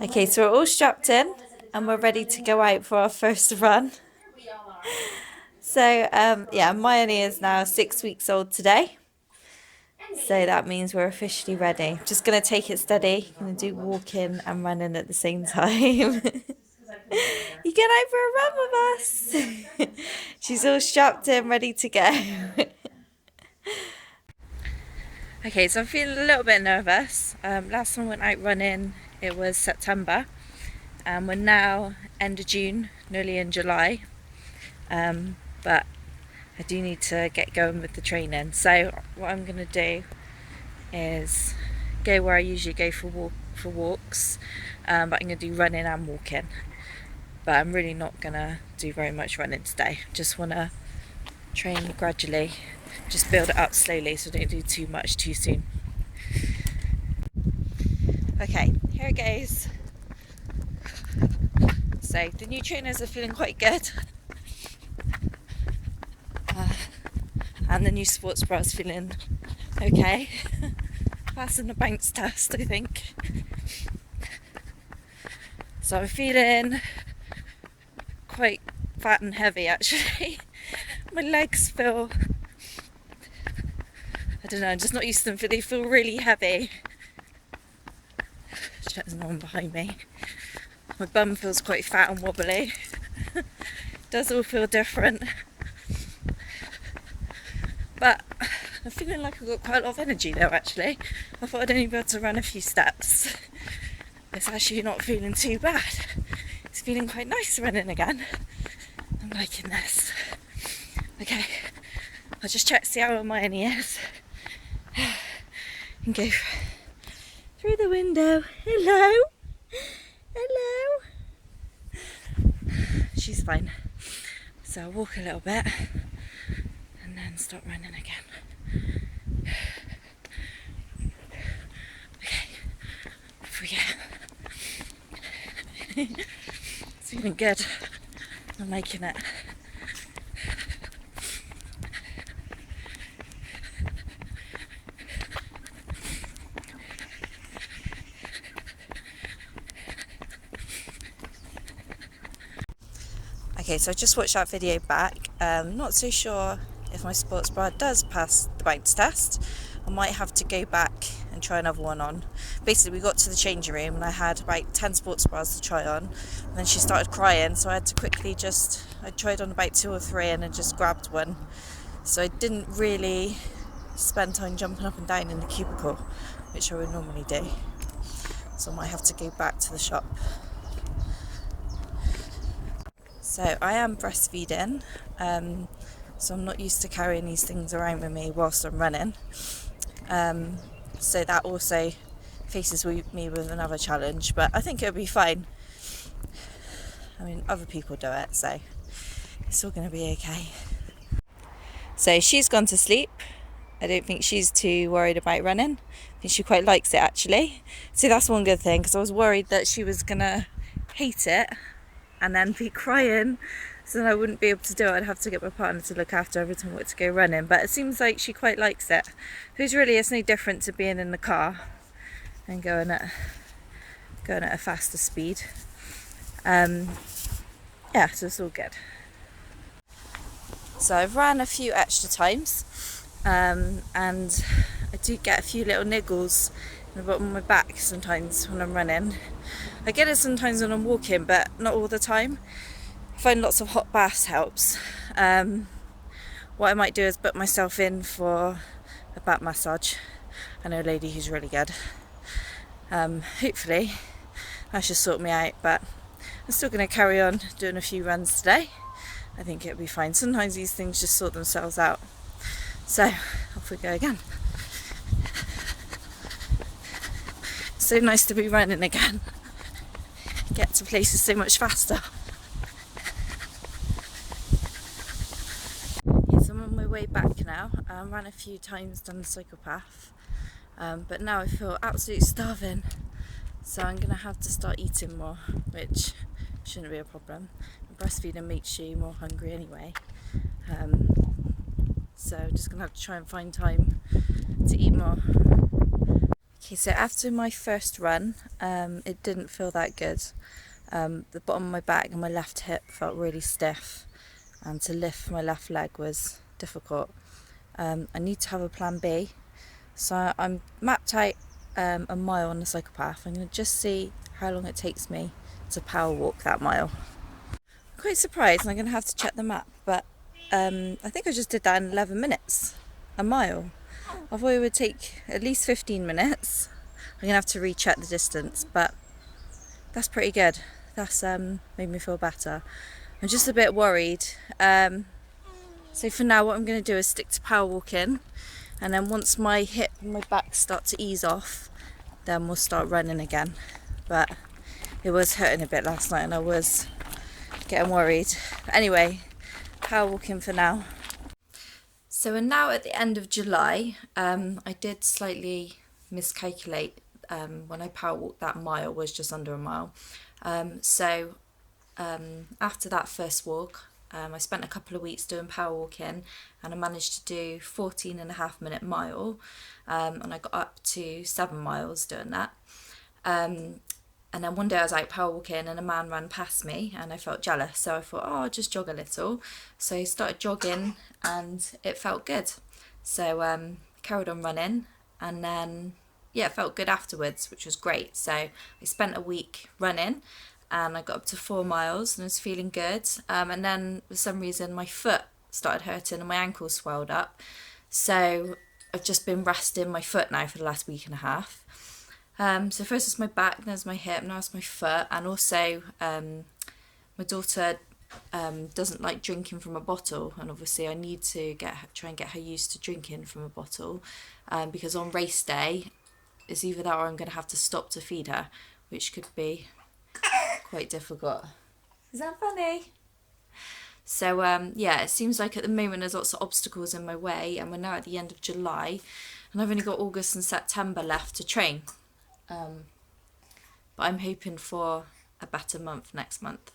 Okay, so we're all strapped in and we're ready to go out for our first run. So, yeah, Mayoni is now 6 weeks old today. So that means we're officially ready. Just going to take it steady. Going to do walking and running at the same time. You get out for a run with us. She's all strapped in, ready to go. Okay, so I'm feeling a little bit nervous. Last time I went out running, it was September. And we're now end of June, nearly in July. But I do need to get going with the training. So what I'm going to do is go where I usually go for walks, but I'm going to do running and walking. But I'm really not going to do very much running today. Just want to train gradually, just build it up slowly so I don't do too much too soon. Okay, here it goes. So the new trainers are feeling quite good. And the new sports bra is feeling okay. Passing the bounce test, I think. So I'm feeling quite fat and heavy actually. My legs feel, I don't know, I'm just not used to them, they feel really heavy. There's no one behind me. My bum feels quite fat and wobbly. Does all feel different. But I'm feeling like I've got quite a lot of energy though actually. I thought I'd only be able to run a few steps. It's actually not feeling too bad. It's feeling quite nice running again. I'm liking this. Okay, I'll just check to see how my knee is. And go through the window. Hello? Hello? She's fine. So I'll walk a little bit and then start running again. Okay, off we go. It's feeling good. I'm liking it. Okay, so I just watched that video back. Not so sure if my sports bra does pass the bounce test. I might have to go back and try another one on. Basically, we got to the changing room and I had about 10 sports bras to try on. And then she started crying, so I had to quickly I tried on about 2 or 3 and then just grabbed one. So I didn't really spend time jumping up and down in the cubicle, which I would normally do. So I might have to go back to the shop. So I am breastfeeding, so I'm not used to carrying these things around with me whilst I'm running. So that also faces me with another challenge, but I think it'll be fine. I mean, other people do it, so it's all going to be okay. So she's gone to sleep. I don't think she's too worried about running. I think she quite likes it actually. So that's one good thing, because I was worried that she was going to hate it and then be crying, so then I wouldn't be able to do it. I'd have to get my partner to look after every time I went to go running, but it seems like she quite likes it. Because really it's no different to being in the car and going at a faster speed. Yeah, so it's all good. So I've ran a few extra times, and I do get a few little niggles in the bottom of my back sometimes when I'm running. I get it sometimes when I'm walking, but not all the time. I find lots of hot baths helps. What I might do is book myself in for a back massage. I know a lady who's really good. Hopefully that should sort me out, but I'm still going to carry on doing a few runs today. I think it'll be fine. Sometimes these things just sort themselves out. So off we go again. So nice to be running again. Get to places so much faster. Yes, I'm on my way back now. I ran a few times down the cycle path, but now I feel absolutely starving. So I'm going to have to start eating more, which shouldn't be a problem. Breastfeeding makes you more hungry anyway. So I'm just going to have to try and find time to eat more. Okay, so after my first run, it didn't feel that good. The bottom of my back and my left hip felt really stiff, and to lift my left leg was difficult. I need to have a plan B, so I'm mapped out a mile on the cycle path. I'm going to just see how long it takes me to power walk that mile. I'm quite surprised, and I'm going to have to check the map, but I think I just did that in 11 minutes, a mile. I thought it would take at least 15 minutes. I'm going to have to recheck the distance, but that's pretty good. That's made me feel better. I'm just a bit worried. So for now, what I'm going to do is stick to power walking, and then once my hip and my back start to ease off, then we'll start running again. But it was hurting a bit last night and I was getting worried. But anyway, power walking for now. So we're now at the end of July. I did slightly miscalculate when I power walked that mile, was just under a mile. So after that first walk, I spent a couple of weeks doing power walking, and I managed to do 14.5 minute mile, and I got up to 7 miles doing that. And then one day I was out power walking and a man ran past me and I felt jealous, so I thought, oh, I'll just jog a little. So I started jogging and it felt good. So carried on running, and then yeah, it felt good afterwards, which was great. So I spent a week running and I got up to 4 miles and I was feeling good. And then for some reason my foot started hurting and my ankle swelled up. So I've just been resting my foot now for the last week and a half. So first it's my back, then it's my hip, now it's my foot, and also my daughter doesn't like drinking from a bottle, and obviously I need to try and get her used to drinking from a bottle, because on race day it's either that or I'm going to have to stop to feed her, which could be quite difficult. Is that funny? So yeah, it seems like at the moment there's lots of obstacles in my way, and we're now at the end of July and I've only got August and September left to train. But I'm hoping for a better month next month.